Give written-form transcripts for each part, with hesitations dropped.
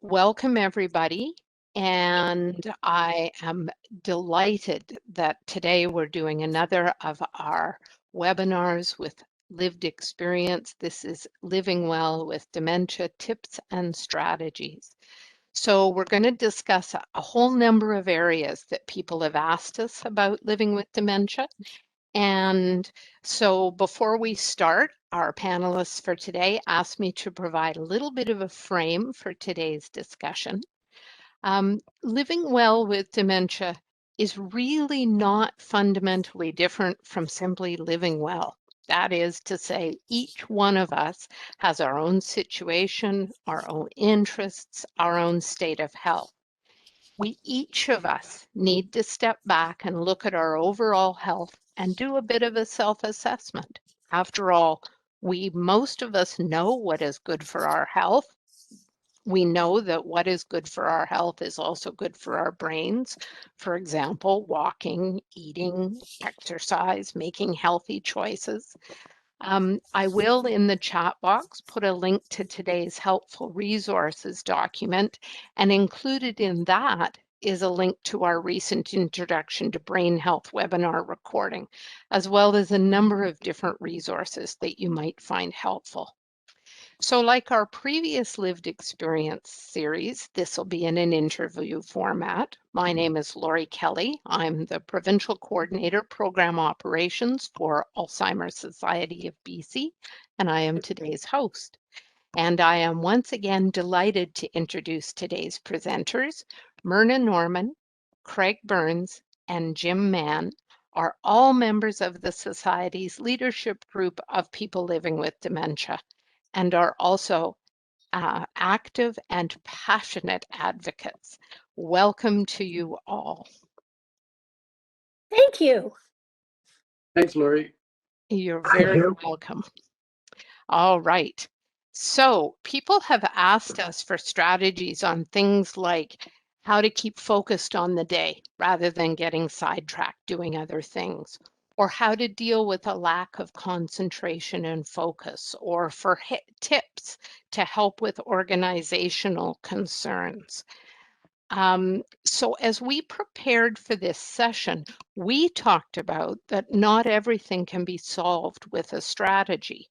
Welcome, everybody. And I am delighted that today we're doing another of our webinars with lived experience. This is Living Well with Dementia Tips and Strategies. So we're going to discuss a whole number of areas that people have asked us about living with dementia. And so before we start, our panelists for today asked me to provide a little bit of a frame for today's discussion. Living well with dementia is really not fundamentally different from simply living well. That is to say, each one of us has our own situation, our own interests, our own state of health. Each of us need to step back and look at our overall health and do a bit of a self-assessment. After all, most of us know what is good for our health. We know that what is good for our health is also good for our brains. For example, walking, eating, exercise, making healthy choices. I will, in the chat box, put a link to today's helpful resources document, and included in that is a link to our recent Introduction to Brain Health webinar recording, as well as a number of different resources that you might find helpful. So like our previous lived experience series, this will be in an interview format. My name is Lori Kelly. I'm the Provincial Coordinator, Program Operations for Alzheimer's Society of BC, and I am today's host. And I am once again delighted to introduce today's presenters. Myrna Norman, Craig Burns, and Jim Mann are all members of the Society's leadership group of people living with dementia, and are also active and passionate advocates. Welcome to you all. Thank you. Thanks, Lori. You're very welcome. All right. So people have asked us for strategies on things like how to keep focused on the day rather than getting sidetracked doing other things, or how to deal with a lack of concentration and focus, or for tips to help with organizational concerns. So as we prepared for this session, we talked about that not everything can be solved with a strategy.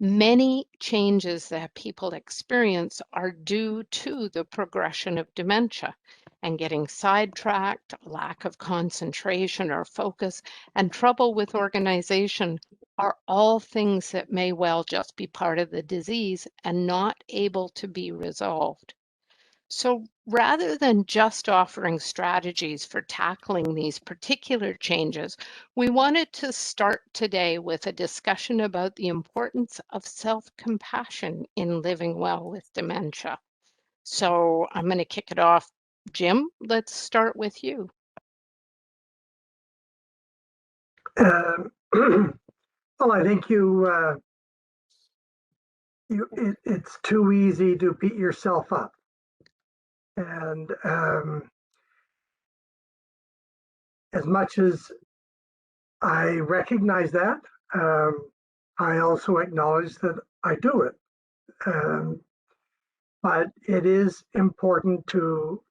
Many changes that people experience are due to the progression of dementia, and getting sidetracked, lack of concentration or focus, and trouble with organization are all things that may well just be part of the disease and not able to be resolved. So rather than just offering strategies for tackling these particular changes, we wanted to start today with a discussion about the importance of self-compassion in living well with dementia. So I'm going to kick it off. Jim, let's start with you. Well, I think it's too easy to beat yourself up. And as much as I recognize that, I also acknowledge that I do it. But it is important to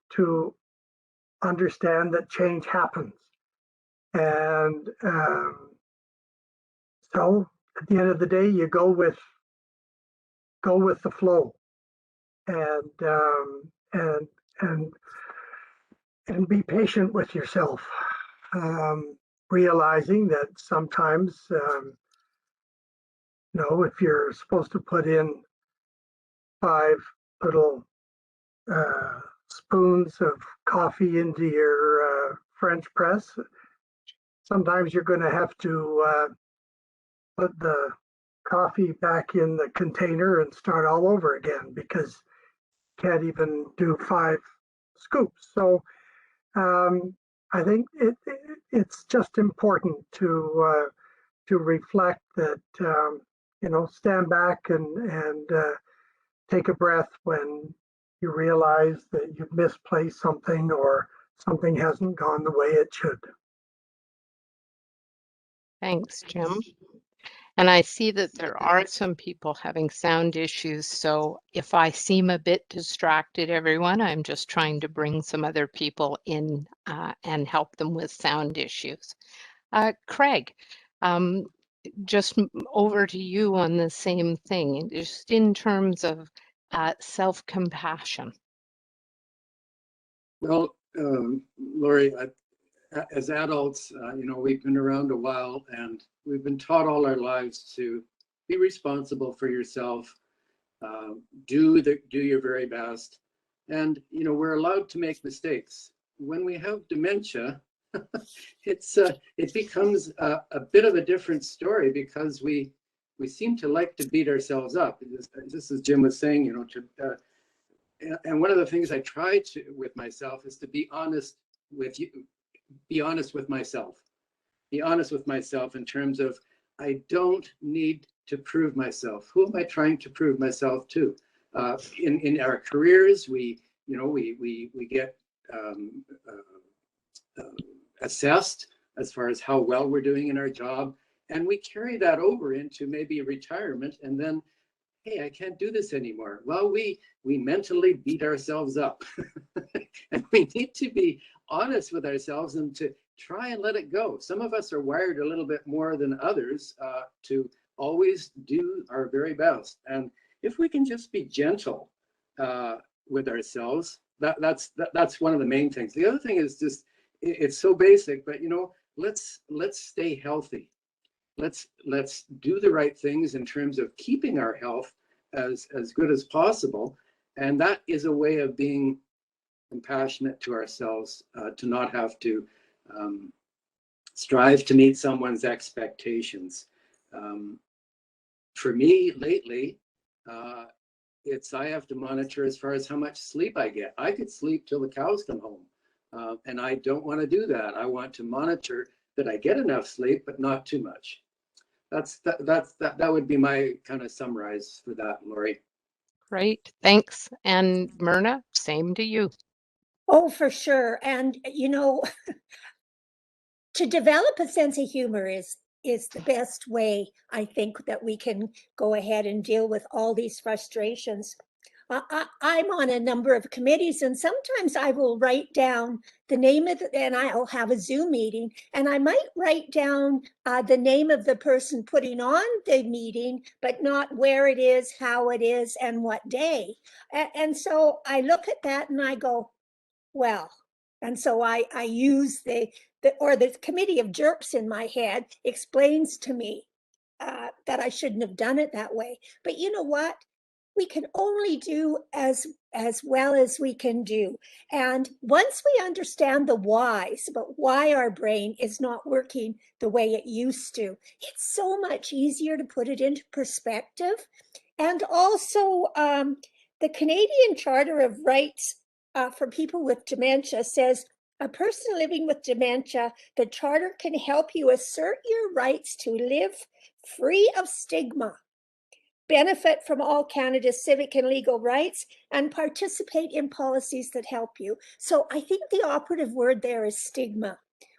understand that change happens. And so at the end of the day, you go with the flow, and be patient with yourself, realizing that sometimes, if you're supposed to put in 5 little spoons of coffee into your French press, sometimes you're going to have to put the coffee back in the container and start all over again, because you can't even do 5 scoops. So I think it's just important to reflect that, stand back and take a breath when you realize that you've misplaced something or something hasn't gone the way it should. Thanks, Jim. And I see that there are some people having sound issues. So if I seem a bit distracted, everyone, I'm just trying to bring some other people in and help them with sound issues. Craig, um, just over to you on the same thing, just in terms of self-compassion. Well, Laurie, as adults, we've been around a while and we've been taught all our lives to be responsible for yourself, do your very best. And, we're allowed to make mistakes. When we have dementia, it becomes a bit of a different story because we seem to like to beat ourselves up. Just as Jim was saying, and one of the things I try to with myself is to be honest with you, be honest with myself in terms of I don't need to prove myself. Who am I trying to prove myself to? In our careers, we get assessed as far as how well we're doing in our job, and we carry that over into maybe retirement, and then, hey, I can't do this anymore. Well, we mentally beat ourselves up. And we need to be honest with ourselves and to try and let it go. Some of us are wired a little bit more than others to always do our very best. And if we can just be gentle with ourselves, that's one of the main things. The other thing is just, it's so basic, but let's stay healthy. Let's do the right things in terms of keeping our health as good as possible. And that is a way of being compassionate to ourselves, to not have to strive to meet someone's expectations. For me lately, I have to monitor as far as how much sleep I get. I could sleep till the cows come home, and I don't want to do that. I want to monitor that I get enough sleep, but not too much. That would be my kind of summarize for that, Laurie. Great, thanks. And Myrna, same to you. Oh, for sure. And, to develop a sense of humor is the best way, I think, that we can go ahead and deal with all these frustrations. I'm on a number of committees, and sometimes I will write down the name of and I'll have a Zoom meeting, and I might write down the name of the person putting on the meeting, but not where it is, how it is, and what day. And so I look at that and I go, well, and so I use the committee of jerks in my head explains to me that I shouldn't have done it that way. But you know what? We can only do as well as we can do. And once we understand the whys about why our brain is not working the way it used to, it's so much easier to put it into perspective. And also, the Canadian Charter of Rights for people with dementia says, a person living with dementia, the Charter can help you assert your rights to live free of stigma, benefit from all Canada's civic and legal rights, and participate in policies that help you. So I think the operative word there is stigma.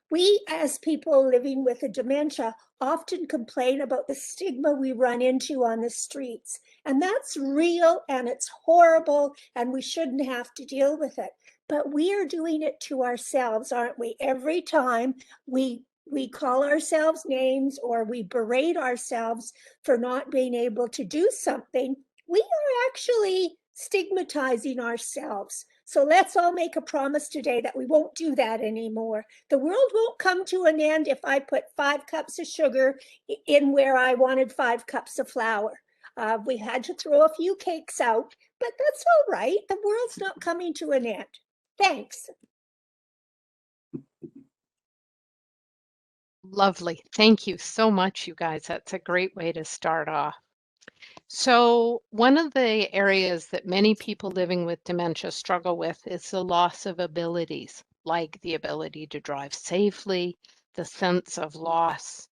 We, as people living with a dementia, often complain about the stigma we run into on the streets. And that's real and it's horrible, and we shouldn't have to deal with it. But we are doing it to ourselves, aren't we? Every time we call ourselves names or we berate ourselves for not being able to do something, we are actually stigmatizing ourselves. So let's all make a promise today that we won't do that anymore. The world won't come to an end if I put 5 cups of sugar in where I wanted 5 cups of flour. We had to throw a few cakes out, but that's all right. The world's not coming to an end. Thanks. Lovely. Thank you so much, you guys. That's a great way to start off. So one of the areas that many people living with dementia struggle with is the loss of abilities, like the ability to drive safely, the sense of loss,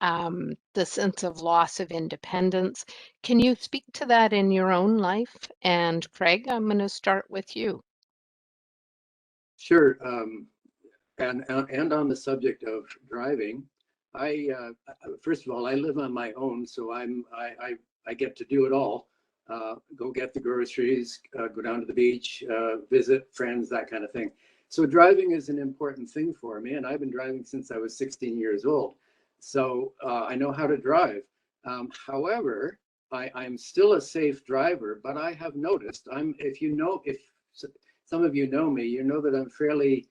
of independence. Can you speak to that in your own life? And Craig, I'm going to start with you. Sure. And on the subject of driving, first of all, I live on my own, so I get to do it all. Go get the groceries, go down to the beach, visit friends, that kind of thing. So driving is an important thing for me, and I've been driving since I was 16 years old. So I know how to drive. However, I'm still a safe driver, but I have noticed, if some of you know me, you know that I'm fairly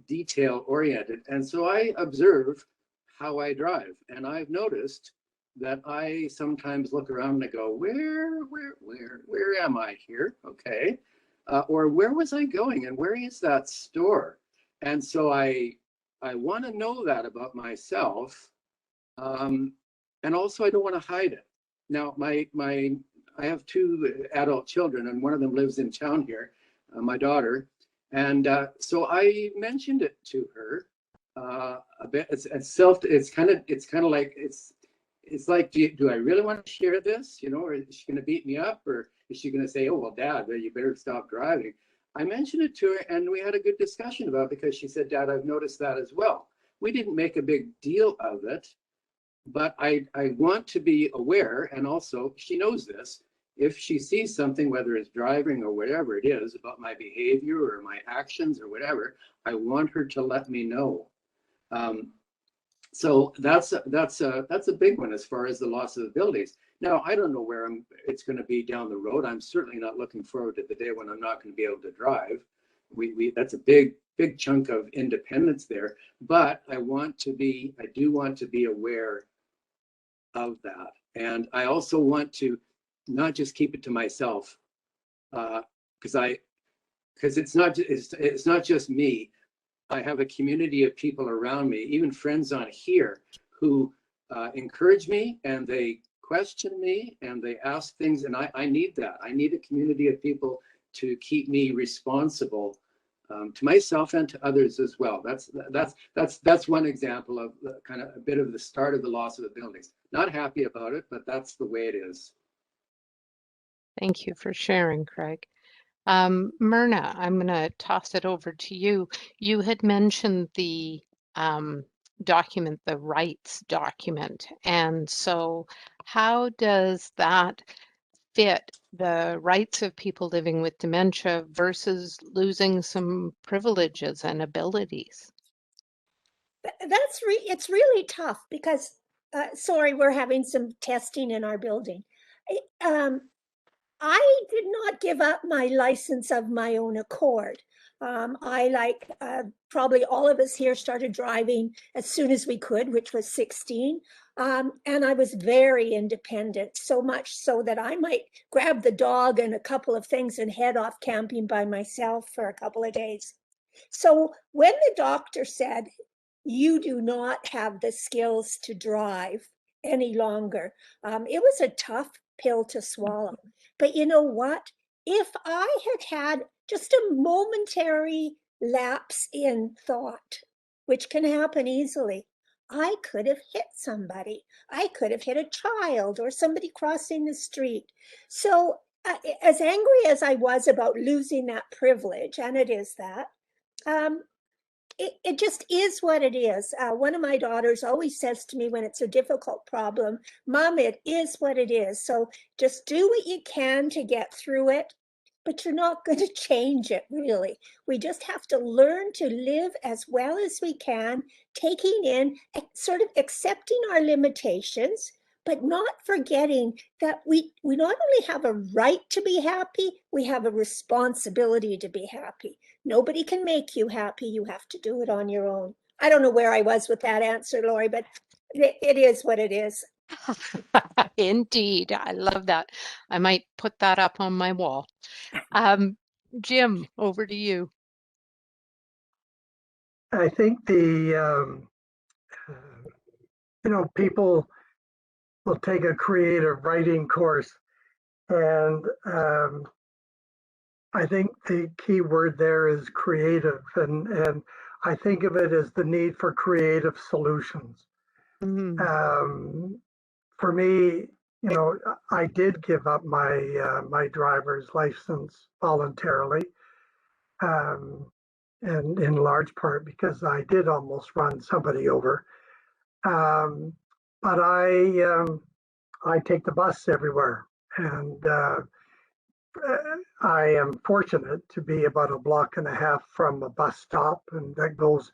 detail oriented. And so I observe how I drive. And I've noticed that I sometimes look around and I go, where am I here? Okay. Or where was I going and where is that store? And so I want to know that about myself. And also I don't want to hide it. Now, I have two adult children, and one of them lives in town here, my daughter. And so I mentioned it to her a bit. It's kind of like, it's like, do I really want to share this? You know, or is she going to beat me up, or is she going to say, oh, well, Dad, you better stop driving? I mentioned it to her, and we had a good discussion about it, because she said, Dad, I've noticed that as well. We didn't make a big deal of it, but I want to be aware. And also, she knows this. If she sees something, whether it's driving or whatever it is, about my behavior or my actions or whatever, I want her to let me know. So that's a big one as far as the loss of abilities. Now, I don't know where it's going to be down the road. I'm certainly not looking forward to the day when I'm not going to be able to drive. That's a big chunk of independence there. But I do want to be aware of that. And I also want to not just keep it to myself, because it's not just me. I have a community of people around me, even friends on here, who encourage me, and they question me, and they ask things, and I need that. I need a community of people to keep me responsible, to myself and to others as well. That's one example of kind of a bit of the start of the loss of abilities. Not happy about it, but that's the way it is. Thank you for sharing, Craig. Myrna, I'm going to toss it over to you. You had mentioned the document, the rights document. And so how does that fit the rights of people living with dementia versus losing some privileges and abilities? It's really tough because, sorry, we're having some testing in our building. I did not give up my license of my own accord. I, like probably all of us here, started driving as soon as we could, which was 16. And I was very independent, so much so that I might grab the dog and a couple of things and head off camping by myself for a couple of days. So when the doctor said, you do not have the skills to drive any longer, it was a tough pill to swallow. But you know what? If I had just a momentary lapse in thought, which can happen easily, I could have hit somebody. I could have hit a child or somebody crossing the street. So as angry as I was about losing that privilege, and it is that, it just is what it is. One of my daughters always says to me when it's a difficult problem, Mom, it is what it is. So just do what you can to get through it, but you're not going to change it, really. We just have to learn to live as well as we can, taking in, sort of accepting our limitations, but not forgetting that we not only have a right to be happy, we have a responsibility to be happy. Nobody can make you happy. You have to do it on your own. I don't know where I was with that answer, Lori, but it is what it is. Indeed, I love that. I might put that up on my wall. Jim, over to you. I think people will take a creative writing course, and I think the key word there is creative, and I think of it as the need for creative solutions. For me, I did give up my driver's license voluntarily, and in large part because I did almost run somebody over. But I take the bus everywhere, and I am fortunate to be about a block and a half from a bus stop, and that goes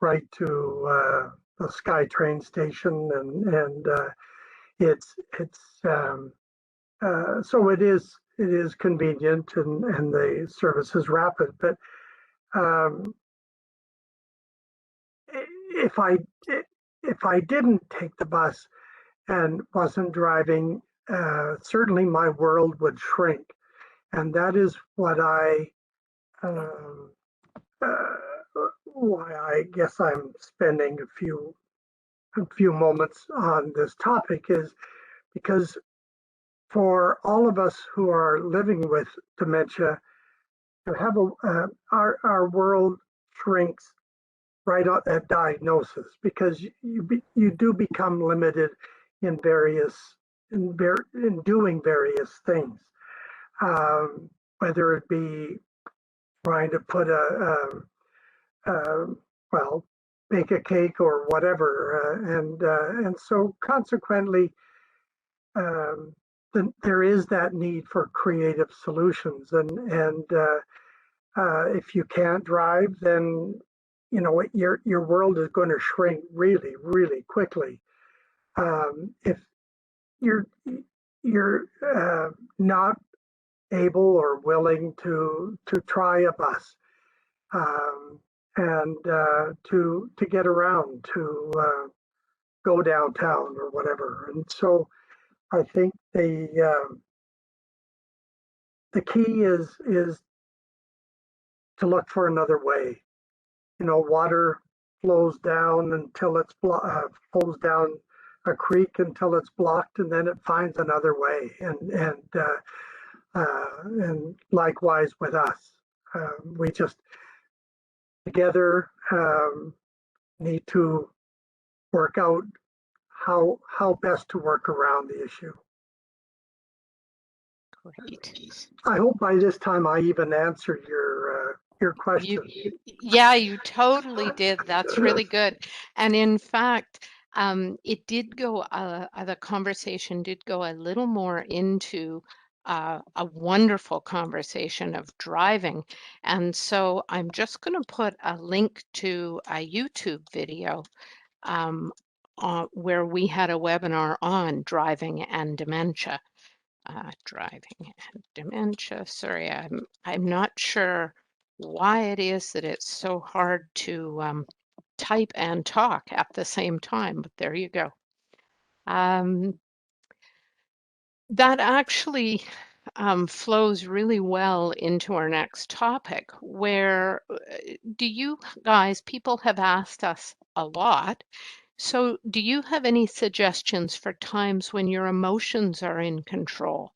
right to the Sky train station, and it's so it is convenient, and the service is rapid. But um, if I didn't take the bus and wasn't driving, certainly my world would shrink, and that is what um, why I guess I'm spending a few moments on this topic, is because for all of us who are living with dementia, to have our world shrinks right at diagnosis, because you do become limited in in doing various things, whether it be trying to put well, bake a cake or whatever, and so consequently, there is that need for creative solutions, and if you can't drive, then your world is going to shrink really, really quickly. If you're not able or willing to try a bus, and to get around, to go downtown or whatever. And so I think the key is to look for another way. Water flows down until it's flows down a creek until it's blocked, and then it finds another way. And likewise with us, we just together need to work out how best to work around the issue. Great. I hope by this time I even answered your question. Yeah, you totally did. That's really good. And in fact, it did go, the conversation did go a little more into a wonderful conversation of driving. And so I'm just going to put a link to a YouTube video where we had a webinar on driving and dementia. Driving and dementia. Sorry, I'm not sure why it is that it's so hard to type and talk at the same time, but there you go. That actually flows really well into our next topic, where do you guys, people have asked us a lot, so do you have any suggestions for times when your emotions are in control?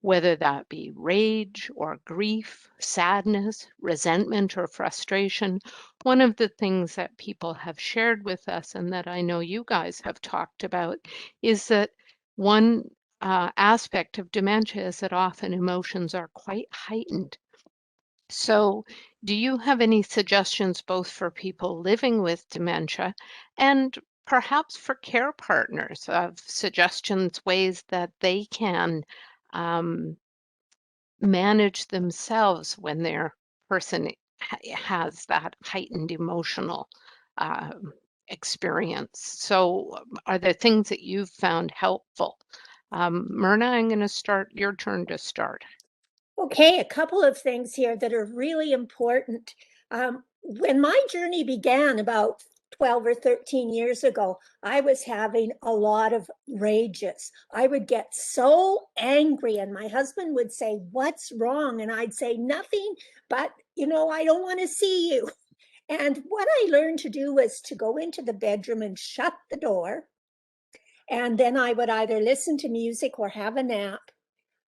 Whether that be rage or grief, sadness, resentment, or frustration. One of the things that people have shared with us, and that I know you guys have talked about, is that one aspect of dementia is that often emotions are quite heightened. So, do you have any suggestions both for people living with dementia and perhaps for care partners of suggestions, ways that they can um, manage themselves when their person has that heightened emotional experience? So, are there things that you've found helpful? Myrna, I'm going to start, your turn to start. Okay, a couple of things here that are really important. When my journey began about 12 or 13 years ago, I was having a lot of rages. I would get so angry, and my husband would say, "What's wrong?" And I'd say, "Nothing, but I don't want to see you." And what I learned to do was to go into the bedroom and shut the door. And then I would either listen to music or have a nap,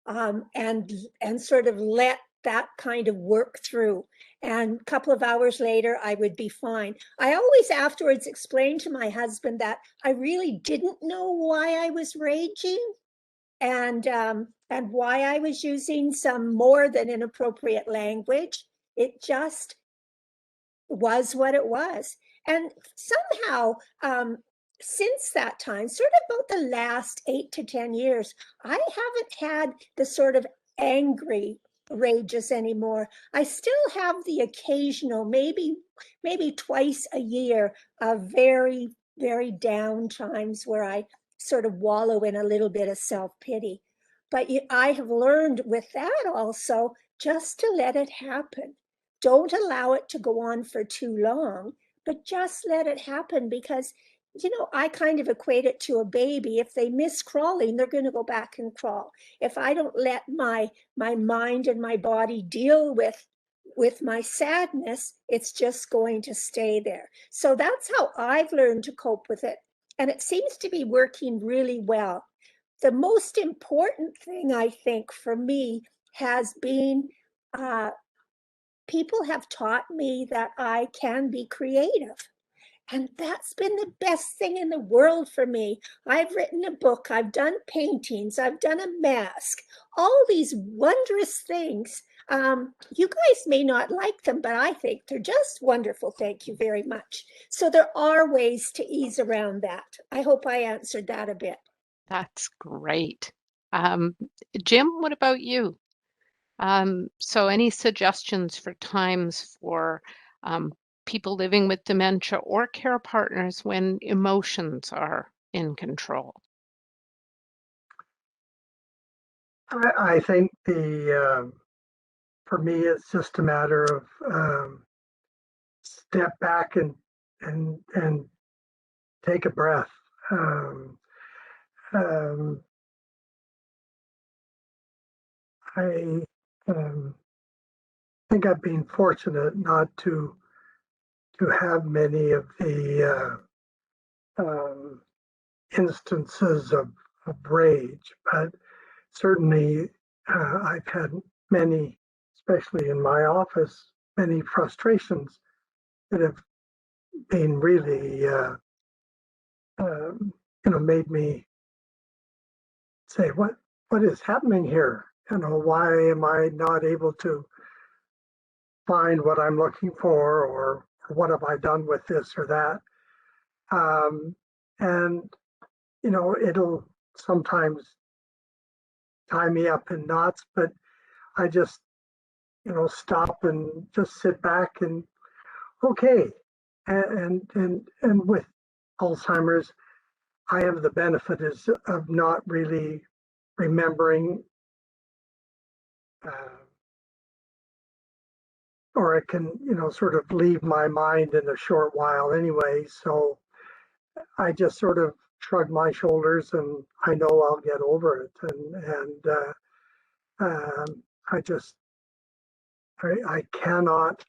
and sort of let that kind of work through. And a couple of hours later, I would be fine. I always afterwards explained to my husband that I really didn't know why I was raging, and why I was using some more than inappropriate language. It just was what it was. And somehow, since that time, sort of about the last 8 to 10 years, I haven't had the sort of angry rages anymore. I still have the occasional, maybe twice a year, of very, very down times where I sort of wallow in a little bit of self-pity. But I have learned with that also just to let it happen. Don't allow it to go on for too long, but just let it happen, because I kind of equate it to a baby. If they miss crawling, they're going to go back and crawl. If I don't let my mind and my body deal with my sadness, it's just going to stay there. So that's how I've learned to cope with it. And it seems to be working really well. The most important thing, I think, for me has been people have taught me that I can be creative. And that's been the best thing in the world for me. I've written a book, I've done paintings, I've done a mask, all these wondrous things. You guys may not like them, but I think they're just wonderful. Thank you very much. So there are ways to ease around that. I hope I answered that a bit. That's great. Jim, what about you? So any suggestions for times for people living with dementia or care partners when emotions are in control? I think for me, it's just a matter of step back and take a breath. Um, um, I think I've been fortunate not to have many of the instances of rage, but certainly I've had many, especially in my office, many frustrations that have been really, made me say, what is happening here? Why am I not able to find what I'm looking for, or what have I done with this or that? And it'll sometimes tie me up in knots, but I just, stop and just sit back and okay. And with Alzheimer's, I have the benefit of not really remembering, or it can, sort of leave my mind in a short while anyway. So I just sort of shrug my shoulders, and I know I'll get over it. I just, I cannot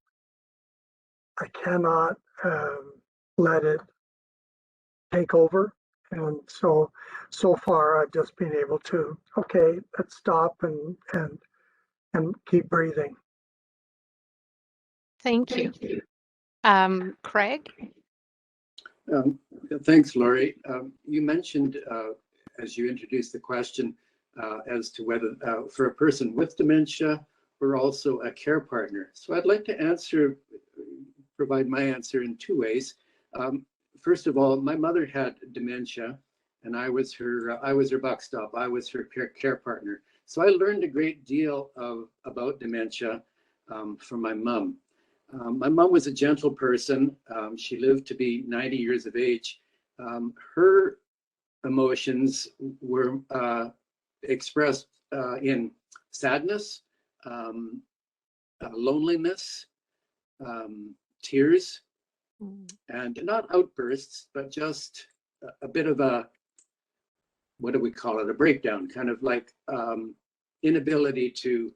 let it take over. And so far I've just been able to, okay, let's stop and keep breathing. Thank you. Craig? Thanks, Laurie. You mentioned, as you introduced the question, as to whether for a person with dementia or also a care partner. So I'd like to provide my answer in two ways. First of all, my mother had dementia, and I was her buck stop. I was her care partner. So I learned a great deal about dementia from my mom. My mom was a gentle person. She lived to be 90 years of age. Her emotions were expressed in sadness, loneliness, tears, and not outbursts, but just a bit of a, what do we call it, a breakdown, kind of like inability to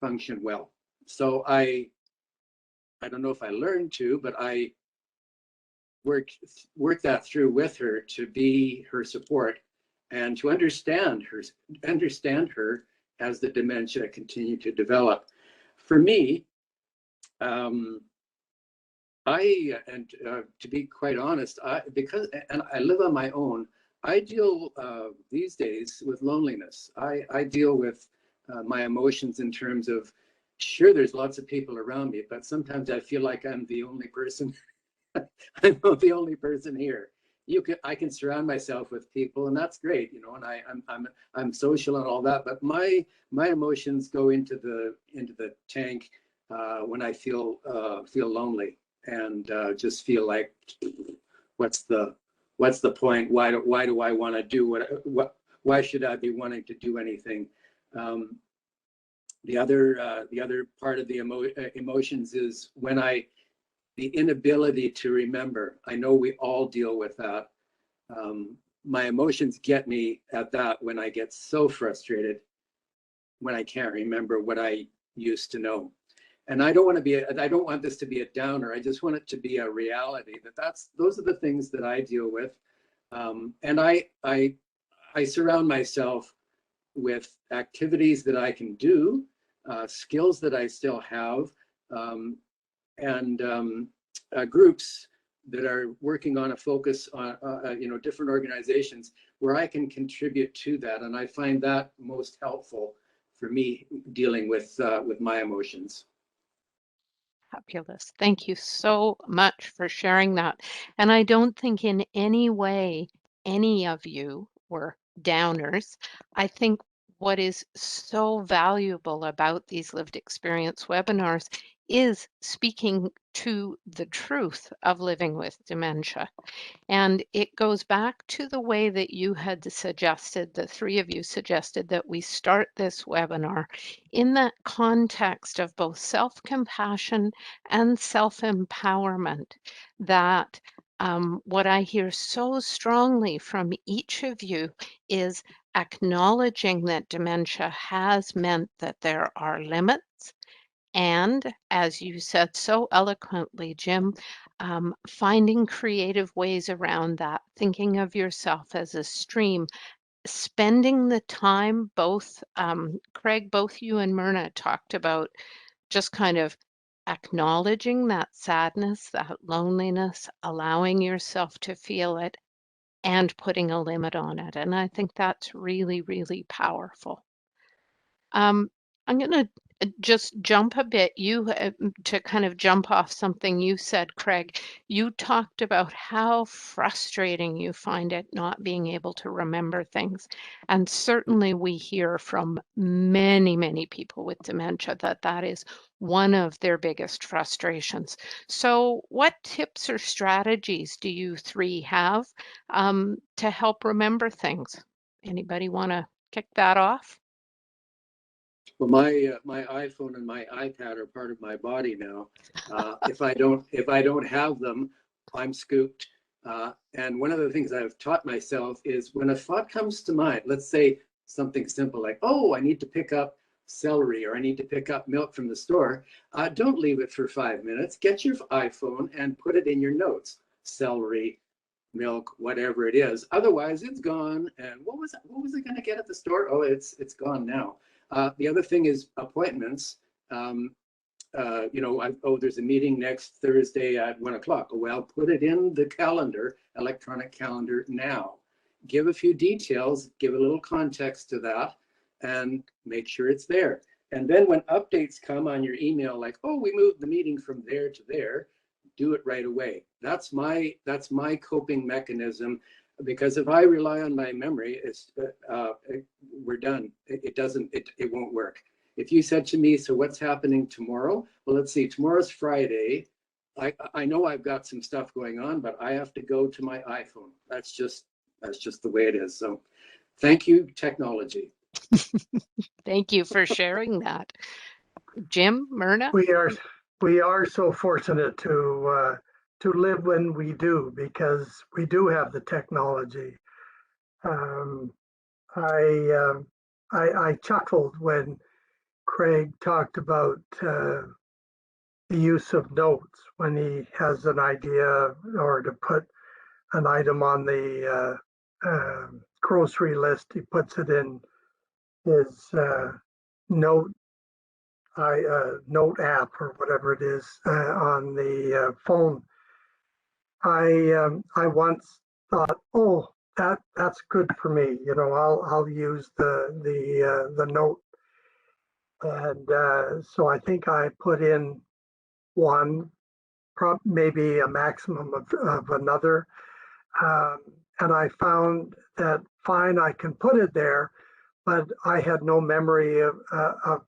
function well. So I don't know if I learned to, but I worked that through with her to be her support and to understand her as the dementia continued to develop. For me, to be quite honest, because I live on my own, I deal these days with loneliness. I deal with my emotions in terms of, sure, there's lots of people around me, but sometimes I feel like I'm the only person. I'm the only person here. I can surround myself with people, and that's great, you know, and I'm social and all that, but my emotions go into the tank when I feel lonely and just feel like, what's the point? Why do I want to do why should I be wanting to do anything? The other part of the emotions is when the inability to remember. I know we all deal with that. My emotions get me at that when I get so frustrated when I can't remember what I used to know. And I don't want this to be a downer. I just want it to be a reality those are the things that I deal with. And I surround myself with activities that I can do, skills that I still have, and groups that are working on a focus on different organizations where I can contribute to that, and I find that most helpful for me dealing with my emotions. Fabulous. Thank you so much for sharing that. And I don't think in any way any of you were downers. I think what is so valuable about these lived experience webinars is speaking to the truth of living with dementia. And it goes back to the way that you had suggested, the three of you suggested that we start this webinar in that context of both self-compassion and self-empowerment. That what I hear so strongly from each of you is acknowledging that dementia has meant that there are limits. And as you said so eloquently, Jim, finding creative ways around that, thinking of yourself as a stream, spending the time, both, Craig, both you and Myrna talked about just kind of acknowledging that sadness, that loneliness, allowing yourself to feel it, and putting a limit on it. And I think that's really, really powerful. I'm going to just jump a bit. To kind of jump off something you said, Craig, you talked about how frustrating you find it not being able to remember things. And certainly we hear from many, many people with dementia that that is one of their biggest frustrations. So what tips or strategies do you three have to help remember things? Anybody want to kick that off? Well, my iPhone and my iPad are part of my body now. If I don't have them, I'm scooped. And one of the things I've taught myself is when a thought comes to mind, let's say something simple like, oh, I need to pick up celery or I need to pick up milk from the store. Don't leave it for 5 minutes. Get your iPhone and put it in your notes. Celery, milk, whatever it is. Otherwise, it's gone. And what was I going to get at the store? Oh, it's gone now. The other thing is appointments. There's a meeting next Thursday at 1 o'clock. Well, put it in the calendar, electronic calendar now. Give a few details, give a little context to that, and make sure it's there. And then when updates come on your email, like, oh, we moved the meeting from there to there, do it right away. That's my coping mechanism. Because if I rely on my memory, we're done. It won't work. If you said to me, so what's happening tomorrow? Well, let's see, tomorrow's Friday. I know I've got some stuff going on, but I have to go to my iPhone. That's just the way it is. So thank you, technology. Thank you for sharing that. Jim, Myrna? We are so fortunate to live when we do, because we do have the technology. I chuckled when Craig talked about the use of notes when he has an idea or to put an item on the grocery list. He puts it in his note app or whatever it is on the phone. I once thought, oh, that's good for me. You know, I'll use the note, and so I think I put in one, maybe a maximum of another. And I found that fine, I can put it there, but I had no memory of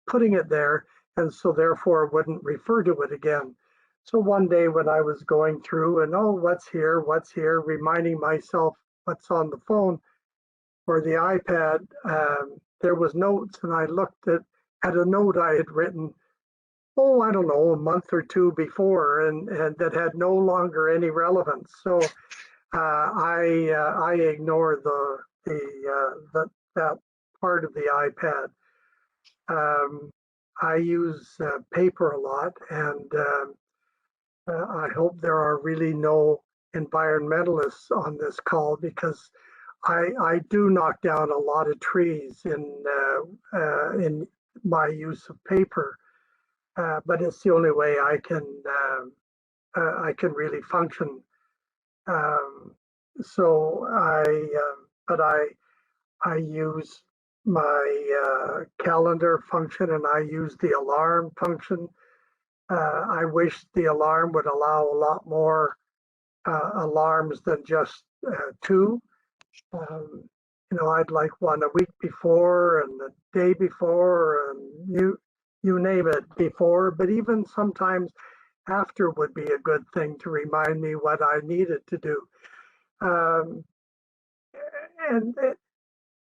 putting it there, and so therefore wouldn't refer to it again. So one day when I was going through and, oh, what's here, reminding myself what's on the phone or the iPad, there was notes, and I looked at a note I had written, oh, I don't know, a month or two before, and that had no longer any relevance. So I ignore that part of the iPad. I use paper a lot, and I hope there are really no environmentalists on this call, because I do knock down a lot of trees in my use of paper, but it's the only way I can really function. So but I use my calendar function, and I use the alarm function. I wish the alarm would allow a lot more alarms than just two. I'd like one a week before and the day before, and you name it before, but even sometimes after would be a good thing to remind me what I needed to do. Um, and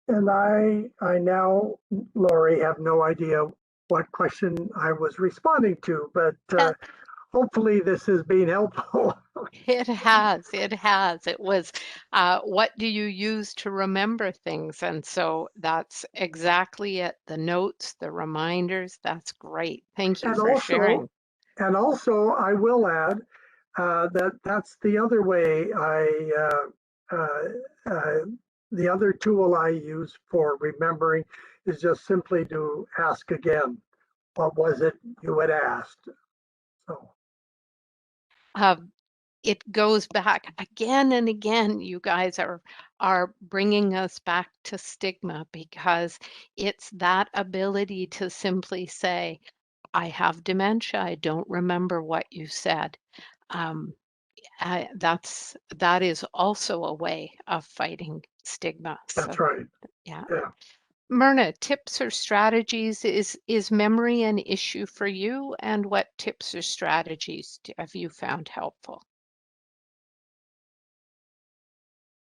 and I now, Lori, have no idea what question I was responding to, but hopefully this has been helpful. It has. It has. It was, what do you use to remember things? And so that's exactly it. The notes, the reminders. That's great. Thank you And for also, sharing. I will add that's the other way the other tool I use for remembering is just simply to ask again, what was it you had asked? So, Uh, it goes back again and again. You guys are bringing us back to stigma, because it's that ability to simply say, I have dementia. I don't remember what you said. Um, that is also a way of fighting stigma. that's So right. yeah. Yeah. Myrna, tips or strategies, is memory an issue for you? And what tips or strategies have you found helpful?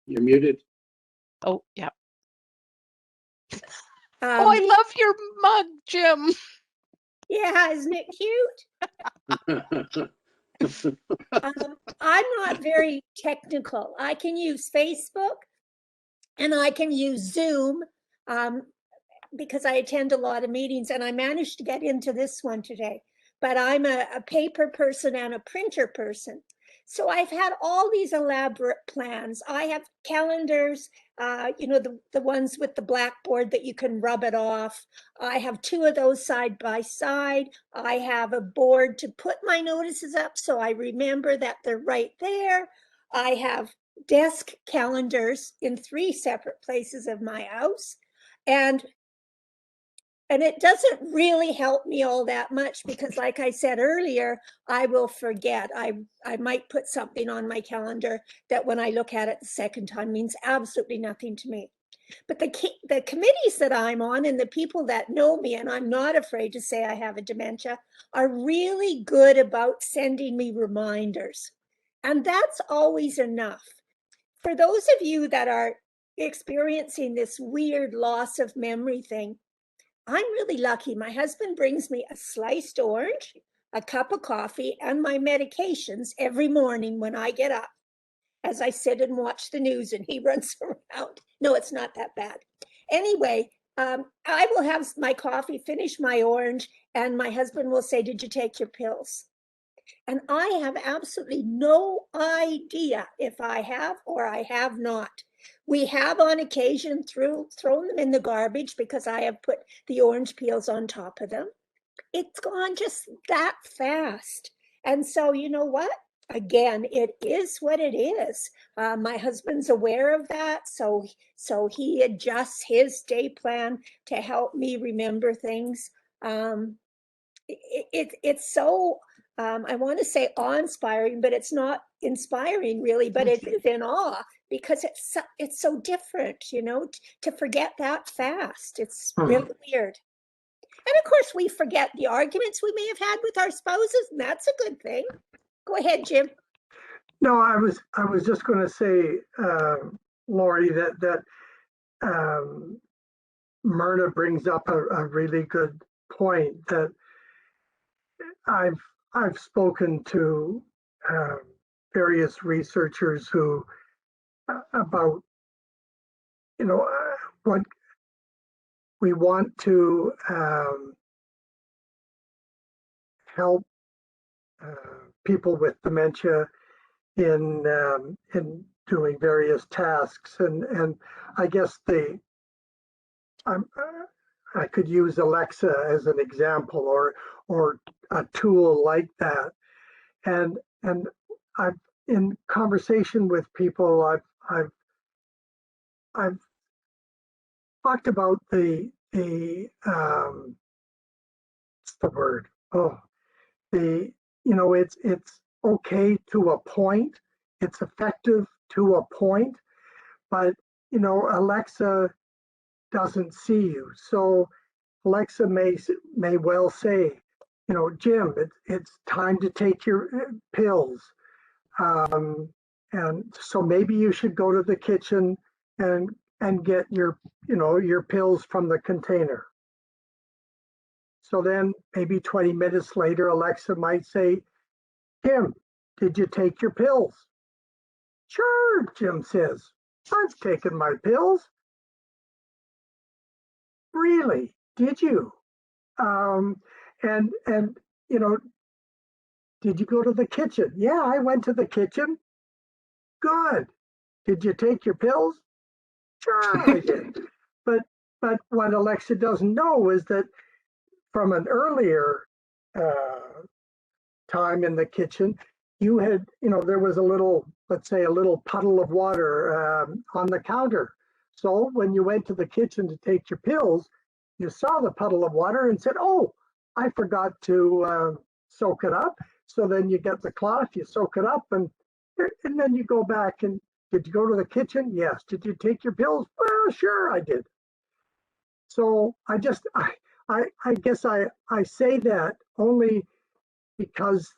You're muted. Oh, yeah. Oh, I love your mug, Jim. Yeah, isn't it cute? I'm not very technical. I can use Facebook and I can use Zoom because I attend a lot of meetings, and I managed to get into this one today. But I'm a paper person and a printer person. So I've had all these elaborate plans. I have calendars, the ones with the blackboard that you can rub it off. I have two of those side by side. I have a board to put my notices up so I remember that they're right there. I have desk calendars in 3 separate places of my house. And it doesn't really help me all that much, because like I said earlier, I will forget. I might put something on my calendar that when I look at it the second time means absolutely nothing to me. But the committees that I'm on, and the people that know me, and I'm not afraid to say I have a dementia, are really good about sending me reminders. And that's always enough. For those of you that are experiencing this weird loss of memory thing, I'm really lucky. My husband brings me a sliced orange, a cup of coffee, and my medications every morning when I get up, as I sit and watch the news and he runs around. No, it's not that bad. Anyway, I will have my coffee, finish my orange, and my husband will say, "Did you take your pills?" And I have absolutely no idea if I have or I have not. We have on occasion thrown them in the garbage because I have put the orange peels on top of them. It's gone just that fast. And so, you know what? Again, it is what it is. My husband's aware of that, so he adjusts his day plan to help me remember things. It's so I want to say awe-inspiring, but it's not inspiring, really, but it is in awe because it's so different, to forget that fast. It's really weird. And of course, we forget the arguments we may have had with our spouses, and that's a good thing. Go ahead, Jim. No, I was just going to say, Lori, that Myrna brings up a really good point, that I've spoken to various researchers who about what we want to help people with dementia in doing various tasks, and I guess I could use Alexa as an example, or a tool like that, and I've in conversation with people, I've talked about the what's the word? Oh, it's okay to a point. It's effective to a point, but Alexa doesn't see you. So Alexa may well say, Jim, it's time to take your pills. And so maybe you should go to the kitchen and get your pills from the container. So then maybe 20 minutes later, Alexa might say, Jim, did you take your pills? Sure, Jim says, I've taken my pills. Really? Did you? And did you go to the kitchen? Yeah, I went to the kitchen. Good. Did you take your pills? Sure, I did. But what Alexa doesn't know is that from an earlier time in the kitchen, you had, there was let's say a little puddle of water on the counter. So when you went to the kitchen to take your pills, you saw the puddle of water and said, oh, I forgot to soak it up. So then you get the cloth, you soak it up, and then you go back and, did you go to the kitchen? Yes. Did you take your pills? Well, sure, I did. So I guess I say that only because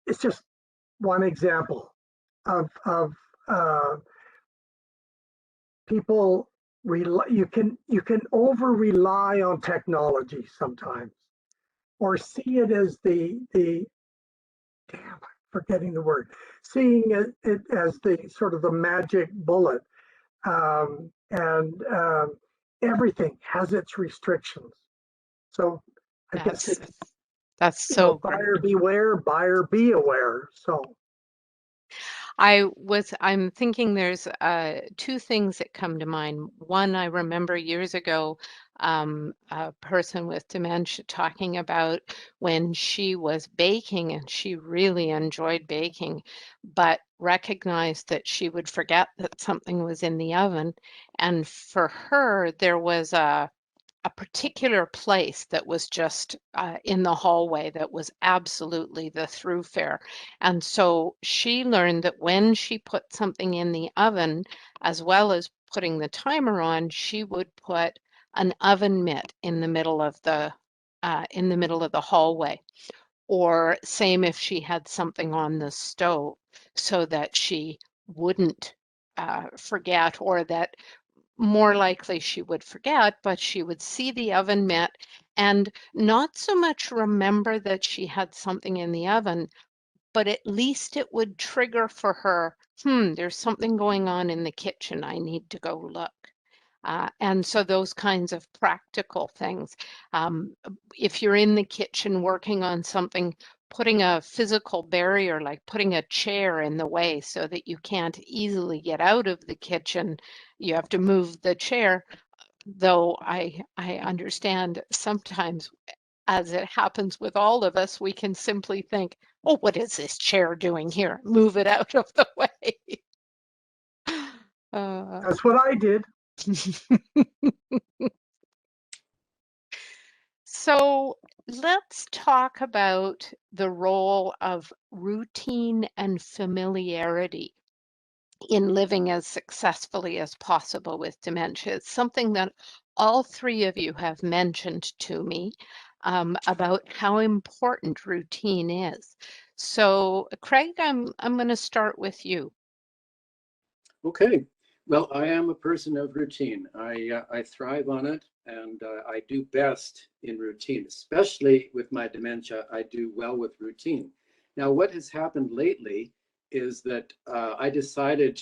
it's just one example of people. You can over rely on technology sometimes, or see it as the damn, I'm forgetting the word, seeing it as the sort of the magic bullet, and everything has its restrictions. So I guess that's so buyer beware, buyer be aware. So I'm thinking there's two things that come to mind. One, I remember years ago, a person with dementia talking about when she was baking, and she really enjoyed baking, but recognized that she would forget that something was in the oven. And for her, there was a particular place that was just in the hallway that was absolutely the thoroughfare. And so she learned that when she put something in the oven, as well as putting the timer on, she would put an oven mitt in the middle of the hallway. Or same if she had something on the stove, so that she wouldn't forget, or that more likely she would forget, but she would see the oven mitt and not so much remember that she had something in the oven, but at least it would trigger for her, there's something going on in the kitchen. I need to go look. And so those kinds of practical things. If you're in the kitchen working on something, putting a physical barrier, like putting a chair in the way so that you can't easily get out of the kitchen, you have to move the chair. Though I understand sometimes, as it happens with all of us, we can simply think, oh, what is this chair doing here? Move it out of the way. that's what I did. So let's talk about the role of routine and familiarity in living as successfully as possible with dementia. It's something that all three of you have mentioned to me about how important routine is. So, Craig, I'm going to start with you. Okay. Well, I am a person of routine. I thrive on it, and I do best in routine, especially with my dementia. I do well with routine. Now, what has happened lately is that I decided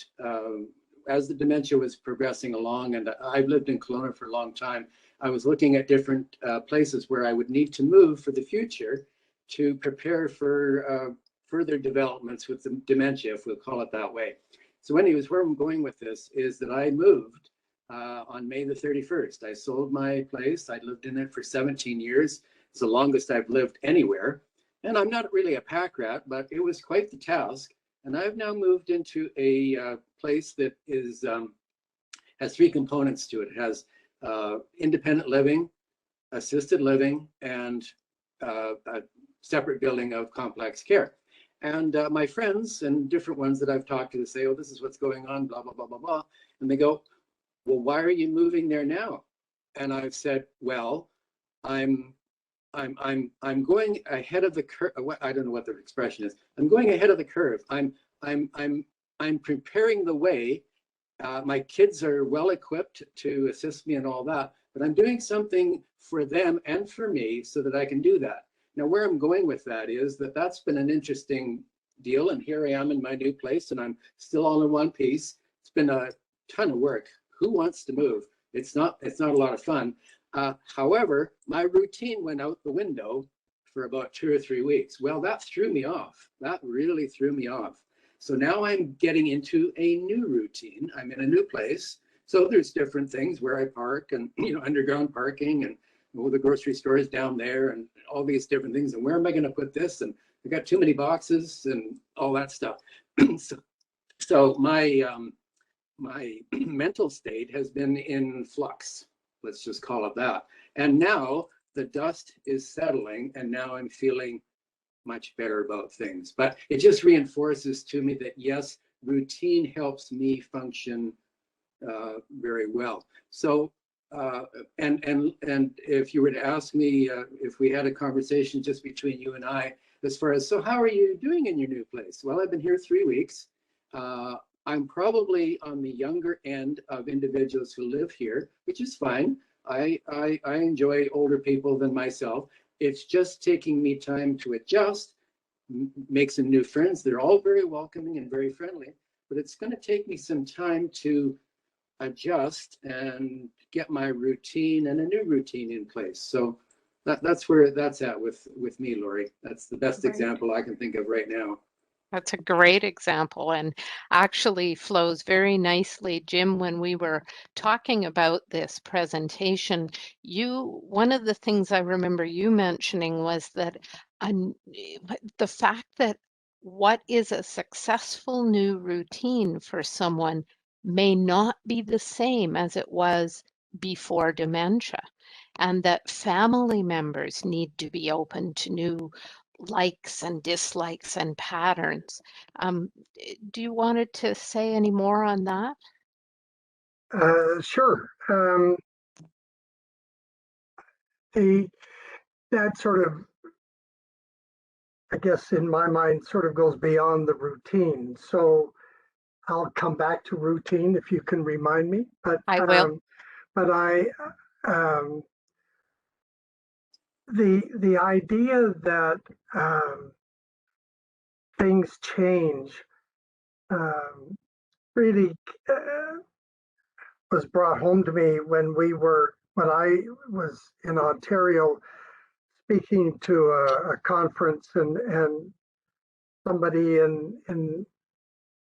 as the dementia was progressing along, and I've lived in Kelowna for a long time, I was looking at different places where I would need to move for the future to prepare for further developments with the dementia, if we'll call it that way. So anyways, where I'm going with this is that I moved on May the 31st. I sold my place. I lived in it for 17 years. It's the longest I've lived anywhere. And I'm not really a pack rat, but it was quite the task. And I've now moved into a place that is has three components to it. It has independent living, assisted living, and a separate building of complex care. And my friends and different ones that I've talked to say, oh, this is what's going on, blah, blah, blah, blah, blah. And they go, well, why are you moving there now? And I've said, well, I'm going ahead of the curve. I don't know what the expression is. I'm going ahead of the curve. I'm preparing the way. My kids are well equipped to assist me and all that, but I'm doing something for them and for me so that I can do that. Now, where I'm going with that is that that's been an interesting deal, and here I am in my new place, and I'm still all in one piece. It's been a ton of work. Who wants to move? It's not a lot of fun. However, my routine went out the window for about 2 or 3 weeks. Well, that threw me off. That really threw me off. So now I'm getting into a new routine. I'm in a new place. So there's different things where I park and, underground parking, and the grocery store is down there, and all these different things. And where am I going to put this? And I got too many boxes and all that stuff. so my mental state has been in flux. Let's just call it that. And now the dust is settling, and now I'm feeling much better about things. But it just reinforces to me that yes, routine helps me function very well. So and if you were to ask me if we had a conversation just between you and I, as far as, so how are you doing in your new place? Well, I've been here 3 weeks. I'm probably on the younger end of individuals who live here, which is fine. I enjoy older people than myself. It's just taking me time to adjust, make some new friends. They're all very welcoming and very friendly, but it's going to take me some time to adjust and get my routine and a new routine in place. So that's where that's at with me, Lori. That's the best example I can think of right now. That's a great example and actually flows very nicely. Jim, when we were talking about this presentation, one of the things I remember you mentioning was that the fact that what is a successful new routine for someone may not be the same as it was before dementia, and that family members need to be open to new likes and dislikes and patterns. Do you wanted to say any more on that? Sure. That sort of, I guess, in my mind, sort of goes beyond the routine. So I'll come back to routine if you can remind me. I will. But the idea that things change really was brought home to me when I was in Ontario speaking to a conference, and somebody in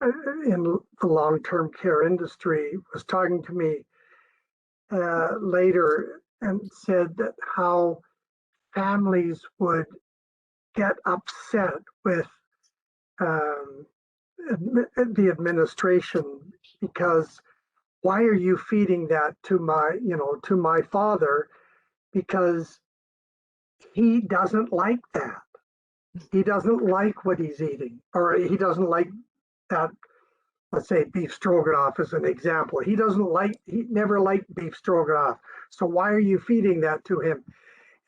the long-term care industry was talking to me later and said that how families would get upset with the administration because why are you feeding that to my father, because he doesn't like that. He doesn't like what he's eating, or he doesn't like that. Let's say beef stroganoff as an example. He never liked beef stroganoff. So why are you feeding that to him?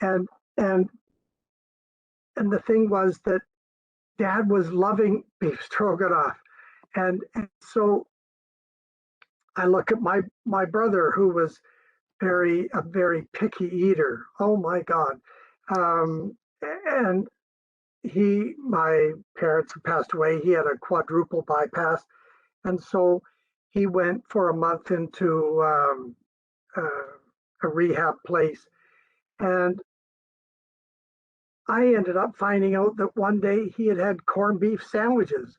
And and the thing was that Dad was loving beef stroganoff, and so I look at my brother, who was a very picky eater. Oh my God. And my parents had passed away. He had a quadruple bypass. And so he went for a month into a rehab place. And I ended up finding out that one day he had had corned beef sandwiches.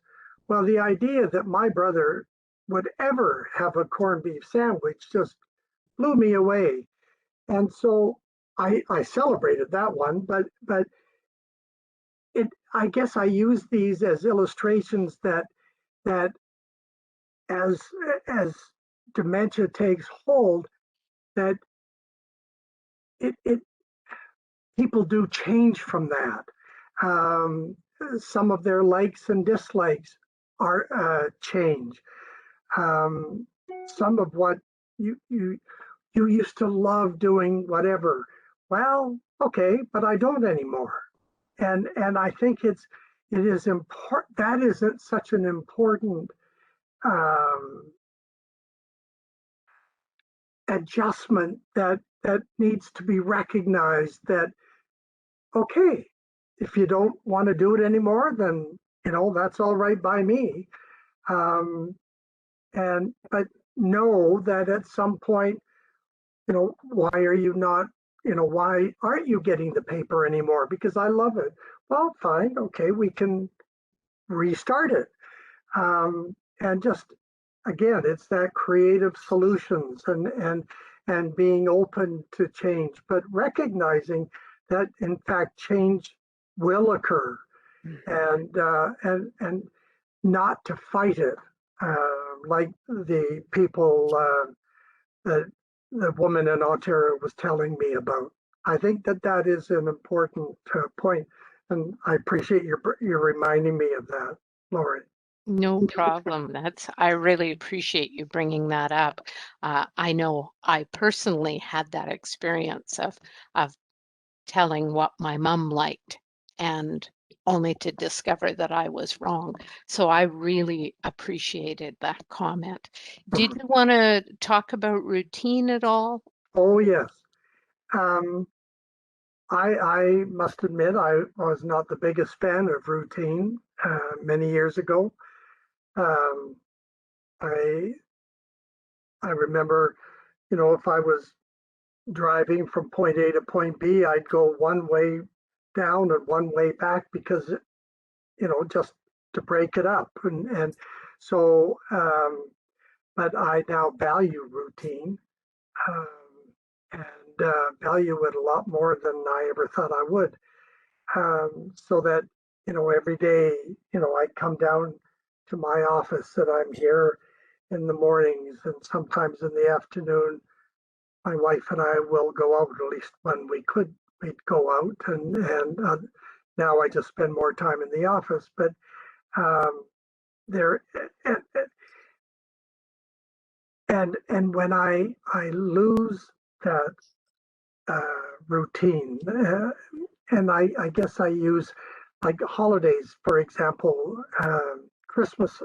Well, the idea that my brother would ever have a corned beef sandwich just blew me away. And so I celebrated that one, but I guess I use these as illustrations that as dementia takes hold, that it people do change from that. Some of their likes and dislikes are change. Some of what you used to love doing, whatever. Well, okay, but I don't anymore. And I think it is important. That isn't such an important adjustment that needs to be recognized. That okay, if you don't want to do it anymore, then that's all right by me. But know that at some point, why are you not? Why aren't you getting the paper anymore? Because I love it. Well, fine, okay, we can restart it. And just again, it's that creative solutions and being open to change, but recognizing that in fact change will occur, and not to fight it, like the people that the woman in Ontario was telling me about. I think that is an important point, and I appreciate your reminding me of that, Lori. No problem. I really appreciate you bringing that up. I know I personally had that experience of telling what my mom liked, and only to discover that I was wrong. So I really appreciated that comment. Did you want to talk about routine at all? Oh, yes. I must admit I was not the biggest fan of routine many years ago. Um, I remember, if I was driving from point A to point B, I'd go one way down and one way back because, just to break it up. And so, but I now value routine, um, and value it a lot more than I ever thought I would. So that, every day, I come down to my office, and I'm here in the mornings, and sometimes in the afternoon. My wife and I will go out, at least when we'd go out, and now I just spend more time in the office. But there, and when I lose that routine, and I guess I use like holidays, for example, Christmas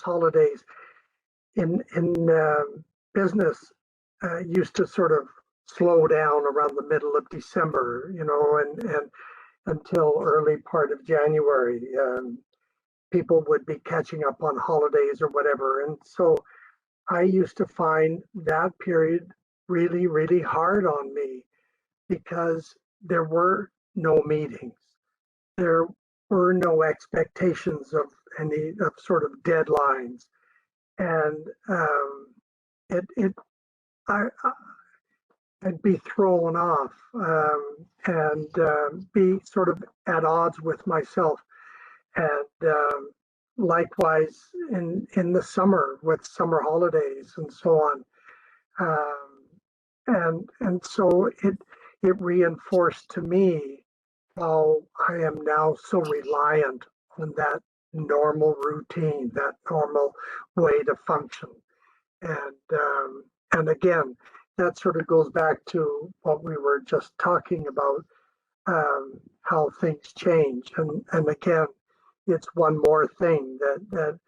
holidays in business used to sort of slow down around the middle of December, and until early part of January. People would be catching up on holidays or whatever. And so I used to find that period really, really hard on me because there were no meetings. There were no expectations of any of sort of deadlines. And I'd be thrown off, and be sort of at odds with myself. And likewise in the summer with summer holidays and so on. And so it reinforced to me how I am now so reliant on that normal routine, that normal way to function. And again, that sort of goes back to what we were just talking about, how things change. And again, it's one more thing that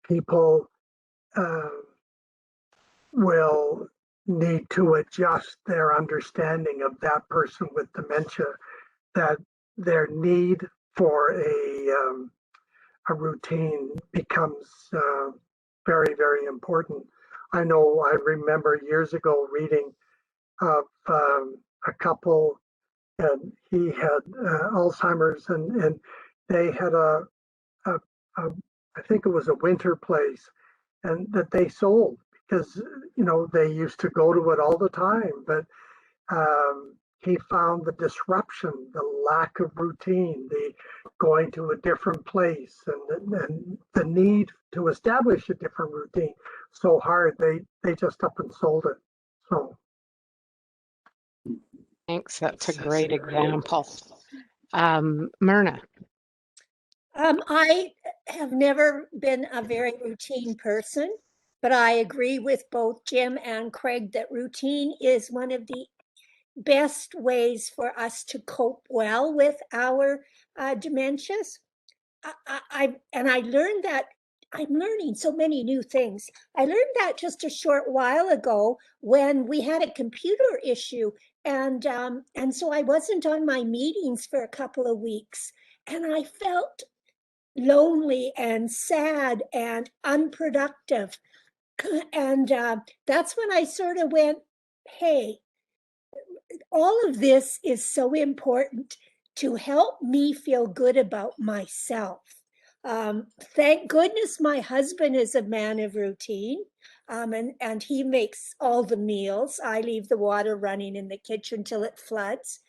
people will need to adjust their understanding of that person with dementia, that their need for a routine becomes very, very important. I know I remember years ago reading of a couple, and he had Alzheimer's, and they had a, a I think it was a winter place, and that they sold because they used to go to it all the time, but he found the disruption, the lack of routine, the going to a different place, and the need to establish a different routine so hard they just up and sold it. So Thanks. That's a great example. Myrna. I have never been a very routine person, but I agree with both Jim and Craig that routine is one of the best ways for us to cope well with our dementias. I learned that I'm learning so many new things. I learned that just a short while ago when we had a computer issue, and so I wasn't on my meetings for a couple of weeks, and I felt lonely and sad and unproductive. And that's when I sort of went, hey, all of this is so important to help me feel good about myself. Thank goodness my husband is a man of routine, and he makes all the meals. I leave the water running in the kitchen till it floods.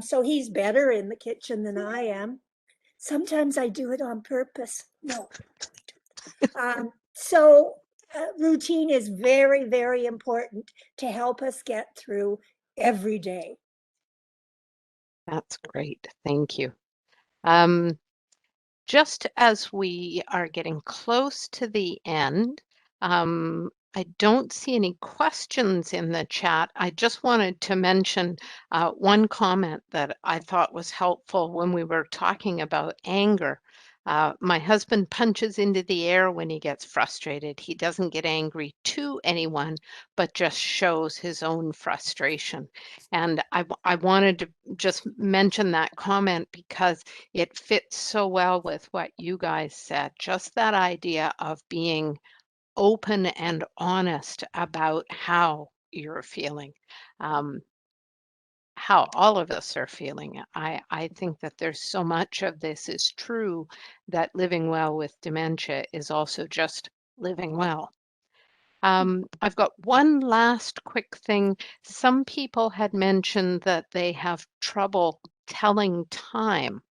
So he's better in the kitchen than I am. Sometimes I do it on purpose. No. So routine is very, very important to help us get through every day. That's great. Thank you. Just as we are getting close to the end, I don't see any questions in the chat. I just wanted to mention one comment that I thought was helpful when we were talking about anger. My husband punches into the air when he gets frustrated. He doesn't get angry to anyone, but just shows his own frustration. And I wanted to just mention that comment because it fits so well with what you guys said. Just that idea of being open and honest about how you're feeling. How all of us are feeling. I think that there's so much of this is true that living well with dementia is also just living well. I've got one last quick thing. Some people had mentioned that they have trouble telling time.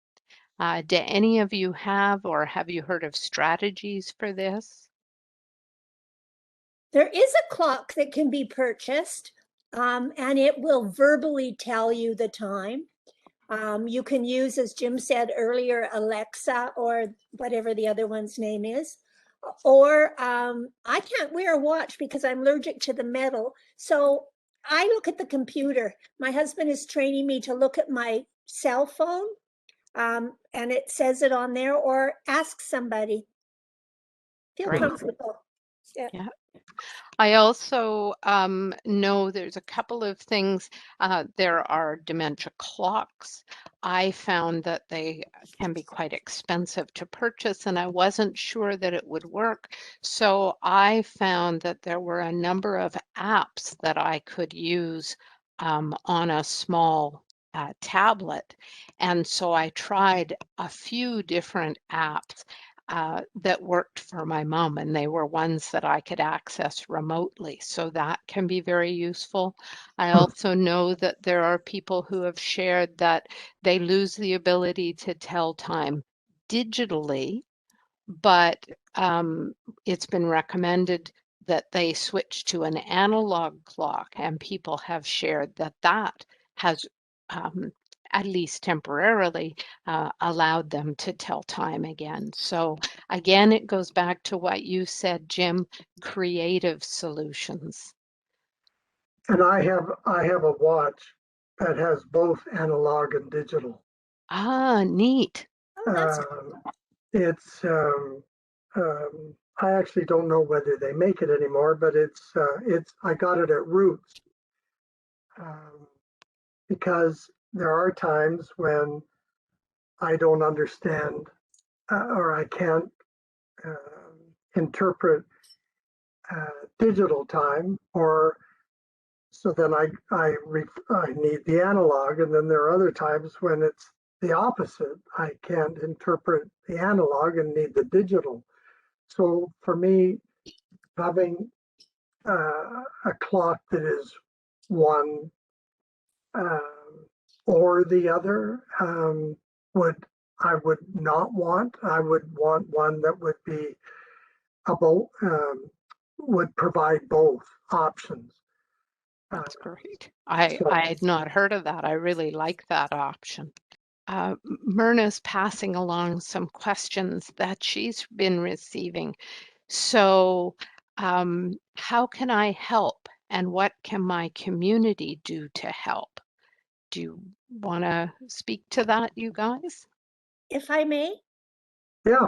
Do any of you have, or have you heard of strategies for this? There is a clock that can be purchased, and it will verbally tell you the time. You can use, as Jim said earlier, Alexa or whatever the other one's name is. Or I can't wear a watch because I'm allergic to the metal. So I look at the computer. My husband is training me to look at my cell phone, and it says it on there, or ask somebody. Feel Great. comfortable. Yeah. Yeah. I also know there's a couple of things. There are dementia clocks. I found that they can be quite expensive to purchase, and I wasn't sure that it would work. So I found that there were a number of apps that I could use on a small tablet. And so I tried a few different apps that worked for my mom, and they were ones that I could access remotely. So that can be very useful. I also know that there are people who have shared that they lose the ability to tell time digitally, but it's been recommended that they switch to an analog clock, and people have shared that that has, at least temporarily, allowed them to tell time again. So again, it goes back to what you said, Jim, creative solutions. And I have a watch that has both analog and digital. Ah, neat. Oh, that's It's I actually don't know whether they make it anymore, but it's I got it at Roots, because there are times when I don't understand, or I can't interpret digital time, or so then I need the analog, and then there are other times when it's the opposite. I can't interpret the analog and need the digital. So for me, having a clock that is one or the other, would I would not want. I would want one that would be about would provide both options. That's great. I So had not heard of that. I really like that option. Myrna's passing along some questions that she's been receiving. So, how can I help? And what can my community do to help? Do you want to speak to that, you guys? if I may. yeah,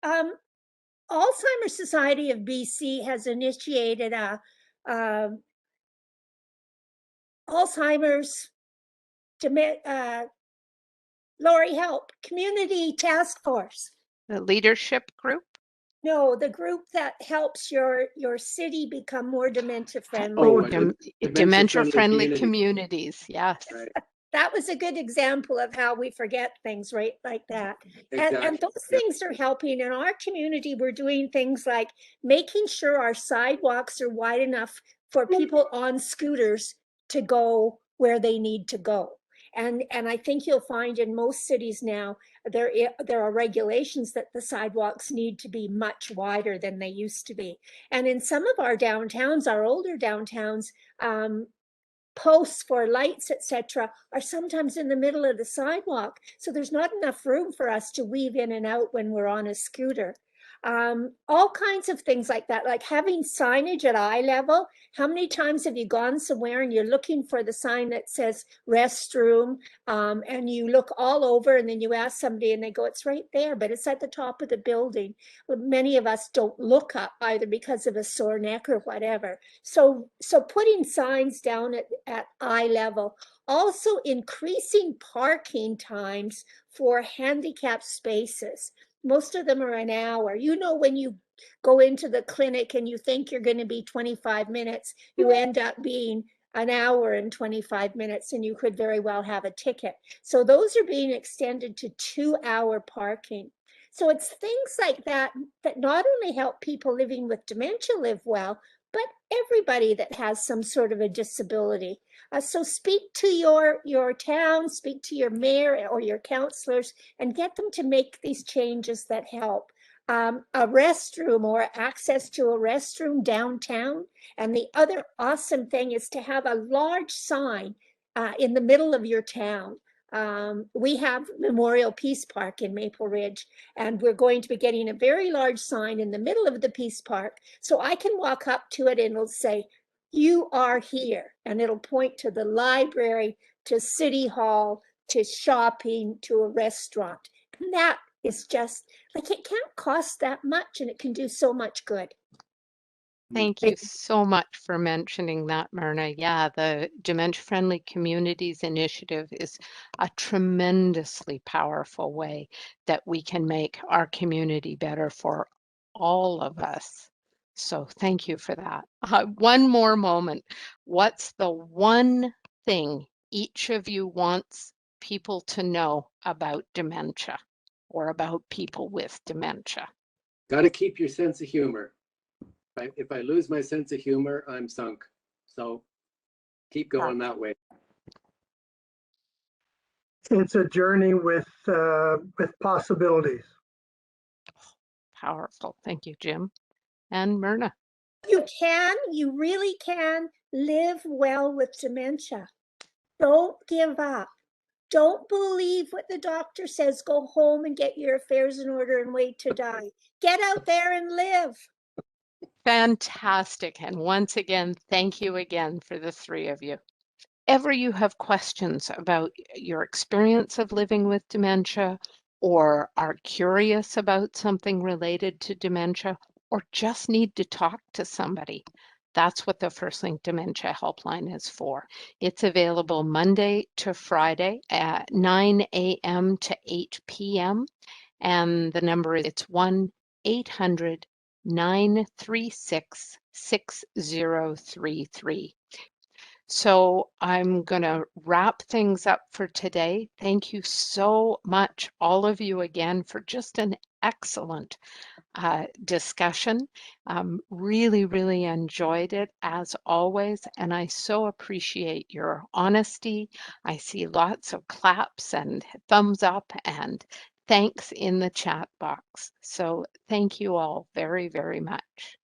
Alzheimer's Society of BC has initiated a Alzheimer's Lori, help, community task force. The leadership group? No, the group that helps your city become more dementia friendly. Oh, Dementia-friendly community. communities. Yes. Right. That was a good example of how we forget things right like that. Exactly. And those things are helping. In our community, we're doing things like making sure our sidewalks are wide enough for people on scooters to go where they need to go. And I think you'll find in most cities now, there are regulations that the sidewalks need to be much wider than they used to be. And in some of our downtowns, our older downtowns, posts for lights, etc., are sometimes in the middle of the sidewalk. So there's not enough room for us to weave in and out when we're on a scooter. All kinds of things like that, like having signage at eye level. How many times have you gone somewhere and you're looking for the sign that says restroom, and you look all over and then you ask somebody and they go, it's right there, but it's at the top of the building. Well, many of us don't look up either because of a sore neck or whatever. So putting signs down at eye level. Also increasing parking times for handicapped spaces. Most of them are an hour. You know, when you go into the clinic and you think you're going to be 25 minutes, you end up being an hour and 25 minutes, and you could very well have a ticket. So those are being extended to 2-hour parking. So it's things like that that not only help people living with dementia live well, but everybody that has some sort of a disability. So speak to your town, speak to your mayor or your councillors, and get them to make these changes that help. A restroom or access to a restroom downtown. And the other awesome thing is to have a large sign in the middle of your town. We have Memorial Peace Park in Maple Ridge, and we're going to be getting a very large sign in the middle of the Peace Park. So I can walk up to it and it'll say, you are here. And it'll point to the library, to City Hall, to shopping, to a restaurant. And that is just like, it can't cost that much and it can do so much good. Thank you so much for mentioning that, Myrna. Yeah, the Dementia Friendly Communities Initiative is a tremendously powerful way that we can make our community better for all of us. So thank you for that. One more moment. What's the one thing each of you wants people to know about dementia or about people with dementia? Got to keep your sense of humor. If I lose my sense of humor, I'm sunk. So keep going that way. it's a journey with possibilities. Powerful. Thank you, Jim. And Myrna. You really can live well with dementia. Don't give up. Don't believe what the doctor says. Go home and get your affairs in order and wait to die. Get out there and live. Fantastic. And once again, thank you again for the three of you. Ever you have questions about your experience of living with dementia, or are curious about something related to dementia, or just need to talk to somebody, that's what the First Link Dementia Helpline is for. It's available Monday to Friday at 9 a.m. to 8 p.m. And the number is 1-800-936-6033. So I'm going to wrap things up for today. Thank you so much, all of you, again, for just an excellent discussion. Really, really enjoyed it as always, and I so appreciate your honesty. I see lots of claps and thumbs up and thanks in the chat box. So thank you all very, very much.